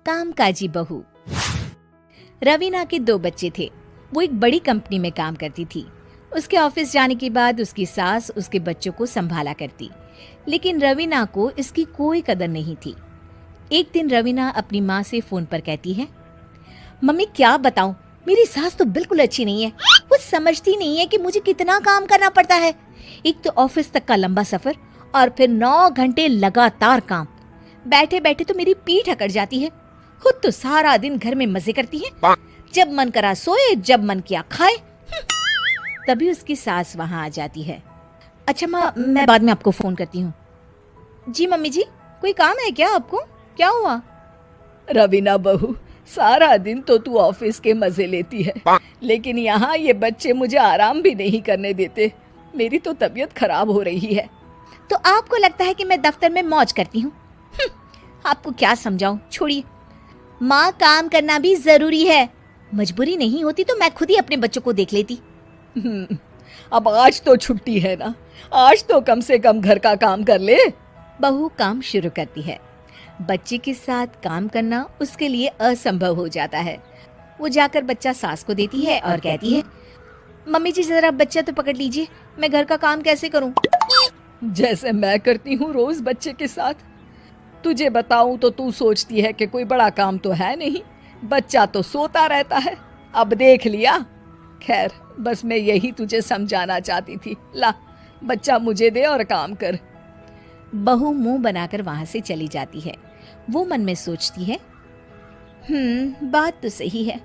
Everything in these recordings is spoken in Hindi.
कामकाजी बहू। रवीना के 2 बच्चे थे। वो एक बड़ी कंपनी में काम करती थी। उसके ऑफिस जाने के बाद उसकी सास उसके बच्चों को संभाला करती, लेकिन रवीना को इसकी कोई कदर नहीं थी। एक दिन रवीना अपनी माँ से फोन पर कहती है, मम्मी क्या बताऊं, मेरी सास तो बिल्कुल अच्छी नहीं है। वो समझती नहीं है कि मुझे कितना काम करना पड़ता है। एक तो ऑफिस तक का लंबा सफर और फिर 9 घंटे लगातार काम। बैठे बैठे तो मेरी पीठ अकड़ जाती है। खुद तो सारा दिन घर में मजे करती है, जब मन करा सोए, जब मन किया खाए। तभी उसकी सास वहां आ जाती है। अच्छा माँ, मैं बाद में आपको फोन करती हूँ। जी मम्मी जी, कोई काम है क्या आपको? क्या हुआ? रवीना बहू, सारा दिन तो तू ऑफिस के मजे लेती है, लेकिन यहाँ ये बच्चे मुझे आराम भी नहीं करने देते। मेरी तो तबीयत खराब हो रही है। तो आपको लगता है कि मैं दफ्तर में मौज करती हूँ? आपको क्या समझाऊं, छोड़िए। माँ, काम करना भी जरूरी है। मजबूरी नहीं होती तो मैं खुद ही अपने बच्चों को देख लेती। अब आज तो छुट्टी है ना, आज तो कम से कम घर का काम कर ले। बहू काम शुरू करती है। बच्चे के साथ काम करना उसके लिए असंभव हो जाता है। वो जाकर बच्चा सास को देती है और कहती है, मम्मी जी जरा बच्चा तो पकड़ लीजिए, मैं घर का काम कैसे करूं? जैसे मैं करती हूँ रोज बच्चे के साथ। तुझे बताऊं तो तू सोचती है कि कोई बड़ा काम तो है नहीं, बच्चा तो सोता रहता है। अब देख लिया। खैर, बस मैं यही तुझे समझाना चाहती थी। ला, बच्चा मुझे दे और काम कर। बहू मुंह बनाकर वहां से चली जाती है। वो मन में सोचती है, बात तो सही है,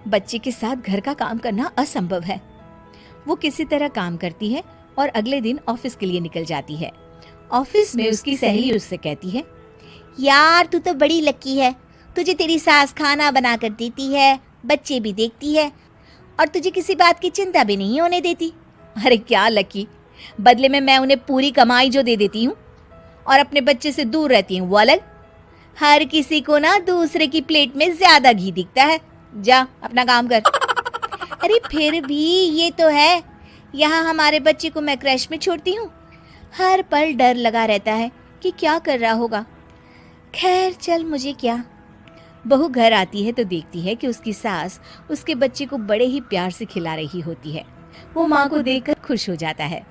बच्चे के साथ घर का काम करना असंभव है। वो किसी तरह काम करती है और अगले दिन ऑफिस के लिए निकल जाती है। ऑफिस में उसकी सहेली उससे कहती है, यार तू तो बड़ी लकी है, तुझे तेरी सास खाना बना कर देती है, बच्चे भी देखती है और तुझे किसी बात की चिंता भी नहीं होने देती। अरे क्या लकी, बदले में मैं उन्हें पूरी कमाई जो दे देती हूँ और अपने बच्चे से दूर रहती हूँ वो अलग। हर किसी को ना दूसरे की प्लेट में ज्यादा घी दिखता है। जा अपना काम कर। अरे फिर भी ये तो है, यहाँ हमारे बच्चे को मैं क्रैश में छोड़ती हूँ, हर पल डर लगा रहता है कि क्या कर रहा होगा। खैर चल, मुझे क्या। बहू घर आती है तो देखती है कि उसकी सास उसके बच्चे को बड़े ही प्यार से खिला रही होती है। वो माँ को देखकर खुश हो जाता है।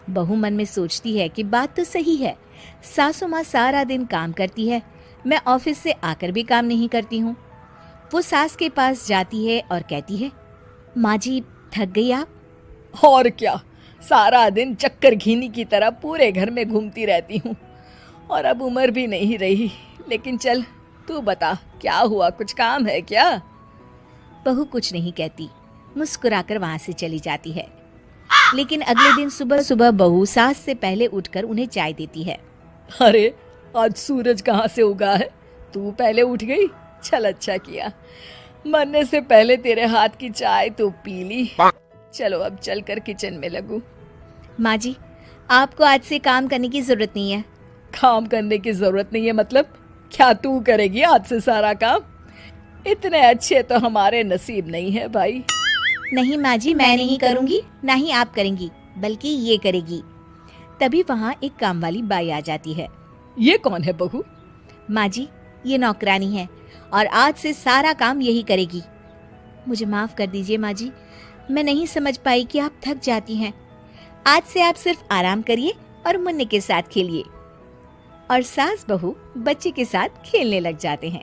बहू मन में सोचती है कि बात तो सही है, सासू माँ सारा दिन काम करती है, मैं ऑफिस से आकर भी काम नहीं करती हूँ। वो सास के पास जाती है और कहती है, माँ जी थक गई आप? और क्या, सारा दिन चक्कर घीनी की तरह पूरे घर में घूमती रहती हूँ और अब उम्र भी नहीं रही। लेकिन चल तू बता, क्या हुआ, कुछ काम है क्या? बहू कुछ नहीं कहती, मुस्कुराकर वहां से चली जाती है। लेकिन अगले दिन सुबह सुबह बहू सास से पहले उठकर उन्हें चाय देती है। अरे आज सूरज कहाँ से उगा है, तू पहले उठ गई। चल अच्छा किया, मरने से पहले तेरे हाथ की चाय तो पी ली। चलो अब चलकर किचन में लगूं। माँ जी, आपको आज से काम करने की जरूरत नहीं है। काम करने की जरूरत नहीं है मतलब? क्या तू करेगी आज से सारा काम? इतने अच्छे तो हमारे नसीब नहीं है भाई। नहीं माँ जी, मैं नहीं करूँगी, ना ही आप करेंगी, बल्कि ये करेगी। तभी वहाँ एक काम वाली बाई आ जाती है। ये कौन है बहू? माँ जी, ये नौकरानी है और आज से सारा काम यही करेगी। मुझे माफ कर दीजिए माँ जी, मैं नहीं समझ पाई कि आप थक जाती हैं। आज से आप सिर्फ आराम करिए और मुन्ने के साथ खेलिए। और सास बहू बच्चे के साथ खेलने लग जाते हैं।